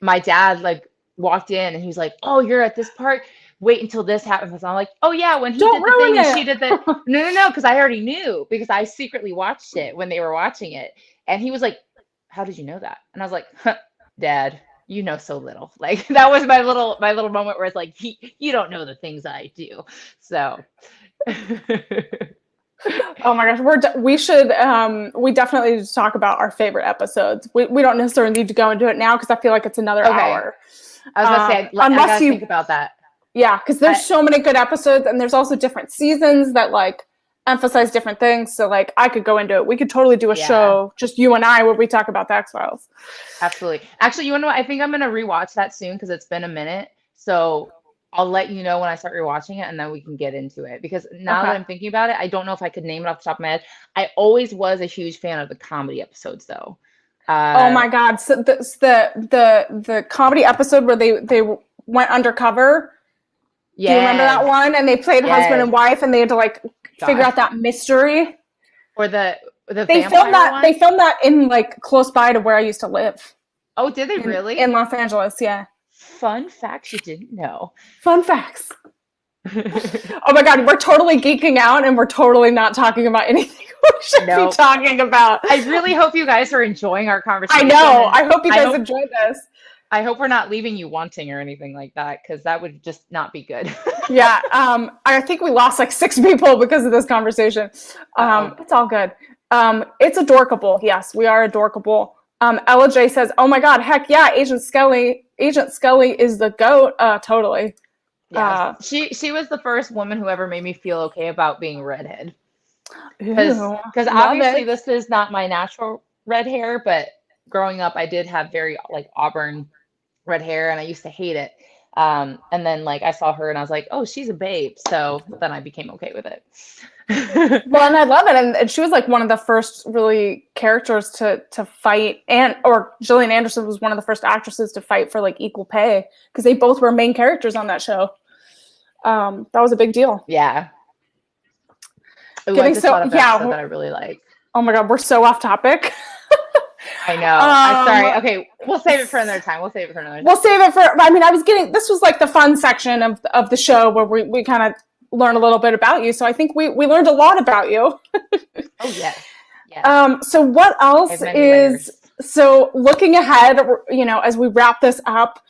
my dad like walked in and he was like, "Oh, you're at this part. Wait until this happens." I'm like, "Oh yeah, when he Don't did the ruin thing and she it. did the no, no, no," because I already knew because I secretly watched it when they were watching it, and he was like, "How did you know that?" And I was like, huh, "Dad, you know so little." Like that was my little moment where it's like, you don't know the things I do." So Oh my gosh, we should we definitely need to talk about our favorite episodes. We don't necessarily need to go into it now because I feel like it's another okay, hour. I was about to say I Unless gotta you, think about that. yeah, because there's I, so many good episodes and there's also different seasons that like emphasize different things. So like I could go into it. We could totally do a yeah. show, just you and I, where we talk about the X-Files. Absolutely. Actually, you know what? I think I'm gonna rewatch that soon because it's been a minute. So I'll let you know when I start rewatching it, and then we can get into it. Because now that Okay. I'm thinking about it, I don't know if I could name it off the top of my head. I always was a huge fan of the comedy episodes, though. Oh Uh, my God. So the comedy episode where they went undercover. Do you remember that yes, one? And they played husband yes. and wife, and they had to like figure Gosh, out that mystery. or the vampire They one. filmed that in like close by to where I used to live Oh, did they in really? Los Angeles. Yeah. Fun facts you didn't know. Fun facts. Oh my God, we're totally geeking out and we're totally not talking about anything we should be Nope. talking about. I really hope you guys are enjoying our I conversation, know. and I hope you I guys hope enjoyed this. I hope we're not leaving you wanting or anything like that, because that would just not be good. Yeah. I think we lost like 6 people because of this conversation. Uh-oh. It's all good. It's adorkable. Yes, we are adorkable. Ella J says, "Oh my God, heck yeah, Agent Scully. Agent Scully is the goat." Totally. Yes. She was the first woman who ever made me feel okay about being redhead. Because Ew, love obviously it. this is not my natural red hair, but growing up I did have very like auburn red hair and I used to hate it. And then like I saw her and I was like, "Oh, she's a babe." So then I became okay with it. Well, and I love it, and she was like one of the first really characters to fight, and or Gillian Anderson was one of the first actresses to fight for like equal pay because they both were main characters on that show. That was a big deal. Yeah. Ooh, I Getting just so thought of an episode yeah. that I really like. Oh my God, we're so off topic. I know. I'm sorry. Okay, we'll save it for another time. We'll save it for another We'll time. save it for. I mean, I was getting this was like the fun section of the show where we kind of learn a little bit about you. So I think we learned a lot about you. Oh yes. Yes. So what I have else many is layers. so looking ahead, as we wrap this up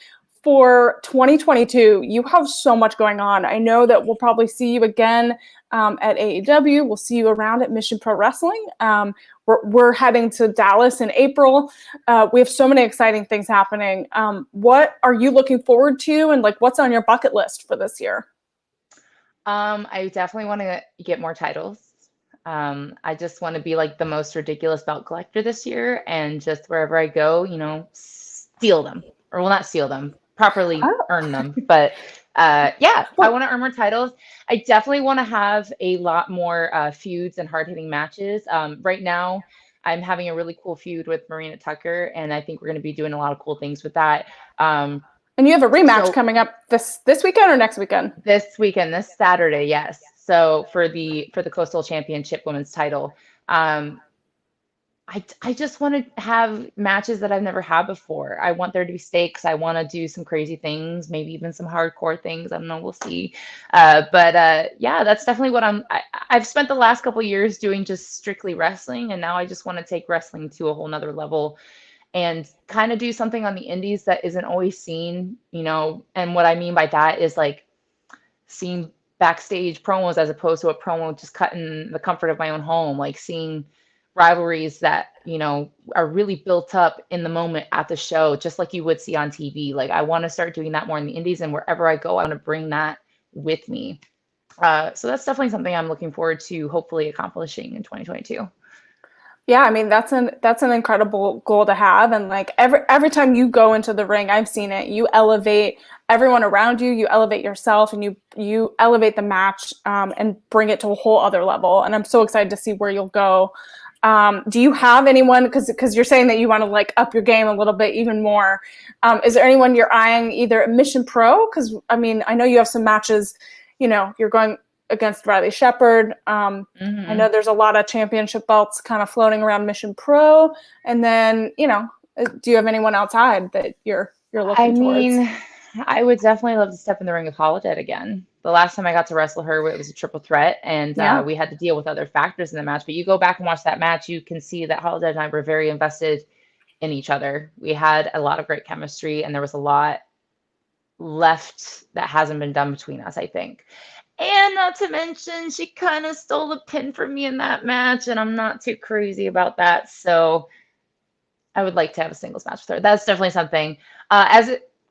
for 2022, you have so much going on. I know that we'll probably see you again at AEW. We'll see you around at Mission Pro Wrestling. We're heading to Dallas in April. We have so many exciting things happening. What are you looking forward to, and like what's on your bucket list for this year? I definitely want to get more titles. I just want to be like the most ridiculous belt collector this year, and just wherever I go, steal them, or well, not steal them, properly Oh, earn them. But yeah, I well, want to earn more titles. I definitely want to have a lot more feuds and hard-hitting matches. Right now, I'm having a really cool feud with Marina Tucker, and I think we're going to be doing a lot of cool things with that. Um, and you have a rematch so coming up this weekend or next weekend? this weekend, this Saturday, yes. So for the Coastal Championship women's title, um, I just want to have matches that I've never had before. I want there to be stakes. I want to do some crazy things, maybe even some hardcore things. I don't know. We'll see. But yeah, that's definitely what I've spent the last couple years doing just strictly wrestling, and now I just want to take wrestling to a whole nother level and kind of do something on the indies that isn't always seen. And what I mean by that is like seeing backstage promos as opposed to a promo just cut in the comfort of my own home, like seeing rivalries that, are really built up in the moment at the show, just like you would see on TV. Like I want to start doing that more in the indies, and wherever I go, I want to bring that with me. So that's definitely something I'm looking forward to hopefully accomplishing in 2022. Yeah, I mean that's an incredible goal to have, and like every time you go into the ring, I've seen it. You elevate everyone around you, you elevate yourself, and you elevate the match and bring it to a whole other level. And I'm so excited to see where you'll go. Do you have anyone? Because you're saying that you want to like up your game a little bit even more. Is there anyone you're eyeing either at Mission Pro? Because I mean, I know you have some matches. You're going against Riley Shepard. I know there's a lot of championship belts kind of floating around Mission Pro. And then, do you have anyone outside that you're looking towards? I would definitely love to step in the ring with Holodead again. The last time I got to wrestle her, it was a triple threat, and we had to deal with other factors in the match. But you go back and watch that match, you can see that Holodead and I were very invested in each other. We had a lot of great chemistry, and there was a lot left that hasn't been done between us, I think. And not to mention, she kind of stole the pin from me in that match, and I'm not too crazy about that. So I would like to have a singles match with her. That's definitely something.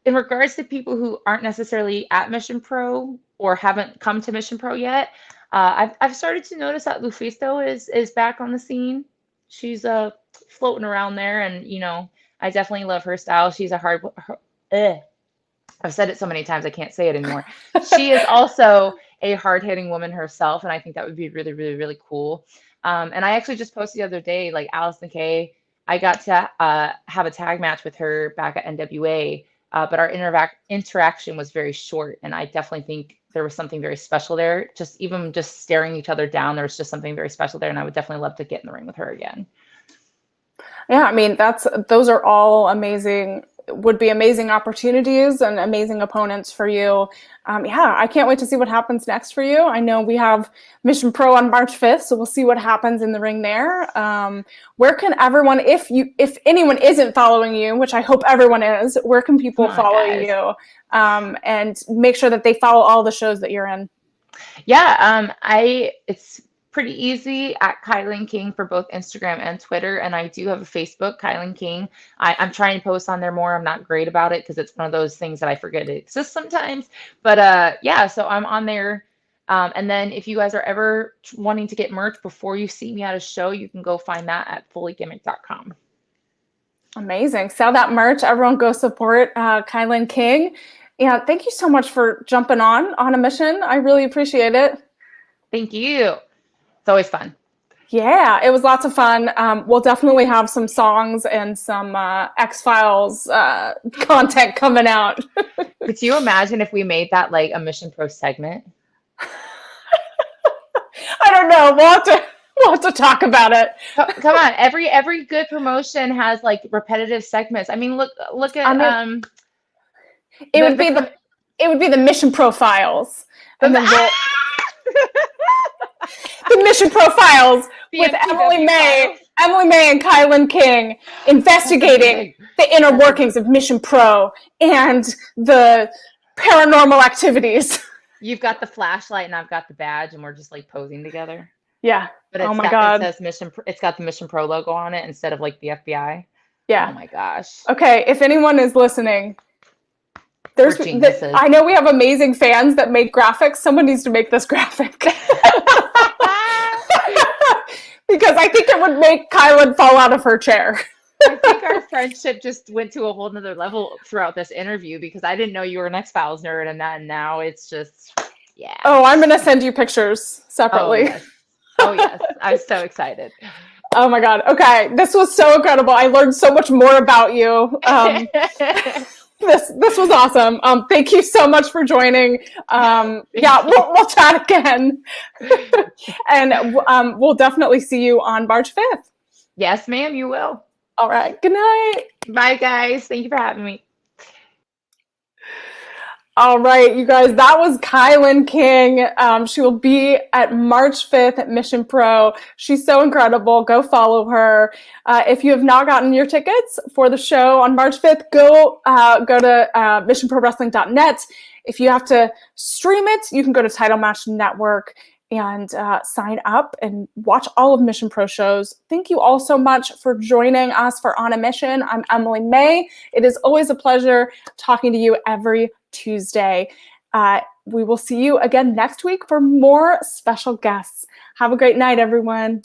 In regards to people who aren't necessarily at Mission Pro or haven't come to Mission Pro yet, I've started to notice that Lufisto is back on the scene. She's floating around there, and I definitely love her style. She's I've said it so many times I can't say it anymore. She is also a hard-hitting woman herself, and I think that would be really, really, really cool. And I actually just posted the other day, like Allison Kay, I got to have a tag match with her back at NWA, but our interaction was very short, and I definitely think there was something very special there. Even just staring each other down, there was just something very special there, and I would definitely love to get in the ring with her again. Yeah, I mean, those are all amazing, would be amazing opportunities and amazing opponents for you. I can't wait to see what happens next for you. I know we have Mission Pro on March 5th, so we'll see what happens in the ring there. Where can everyone, if anyone isn't following you, which I hope everyone is, where can people follow you and make sure that they follow all the shows that you're in? Yeah, it's pretty easy at Kilynn King for both Instagram and Twitter. And I do have a Facebook, Kilynn King. I'm trying to post on there more. I'm not great about it because it's one of those things that I forget it exists sometimes. But so I'm on there. And then if you guys are ever wanting to get merch before you see me at a show, you can go find that at fullygimmick.com. Amazing. Sell that merch. Everyone go support Kilynn King. Yeah, thank you so much for jumping on a mission. I really appreciate it. Thank you. It's always fun. Yeah, it was lots of fun. We'll definitely have some songs and some X-Files content coming out. Could you imagine if we made that like a Mission Pro segment? I don't know. We'll have to talk about it. Come on, every good promotion has like repetitive segments. I mean, look at it would be the Mission Profiles. And then the Mission Profiles with Emily Mae and Kilynn King investigating the inner workings of Mission Pro and the paranormal activities. You've got the flashlight and I've got the badge, and we're just like posing together. Yeah. But God. It says it's got the Mission Pro logo on it instead of like the FBI. Yeah. Oh my gosh. Okay, if anyone is listening, I know we have amazing fans that make graphics. Someone needs to make this graphic. Because I think it would make Kylan fall out of her chair. I think our friendship just went to a whole nother level throughout this interview, because I didn't know you were an X-Files nerd, and now it's just, yeah. Oh, I'm going to send you pictures separately. Oh, yes. I'm so excited. Oh, my God. Okay. This was so incredible. I learned so much more about you. This was awesome. Thank you so much for joining. We'll chat again. And we'll definitely see you on March 5th. Yes, ma'am, you will. All right. Good night. Bye, guys. Thank you for having me. All right, you guys, that was Kilynn King. She will be at March 5th at Mission Pro. She's so incredible. Go follow her. If you have not gotten your tickets for the show on March 5th, go to missionprowrestling.net. If you have to stream it, you can go to Title Match Network and sign up and watch all of Mission Pro shows. Thank you all so much for joining us for On a Mission. I'm Emily Mae. It is always a pleasure talking to you every Tuesday. We will see you again next week for more special guests. Have a great night, everyone.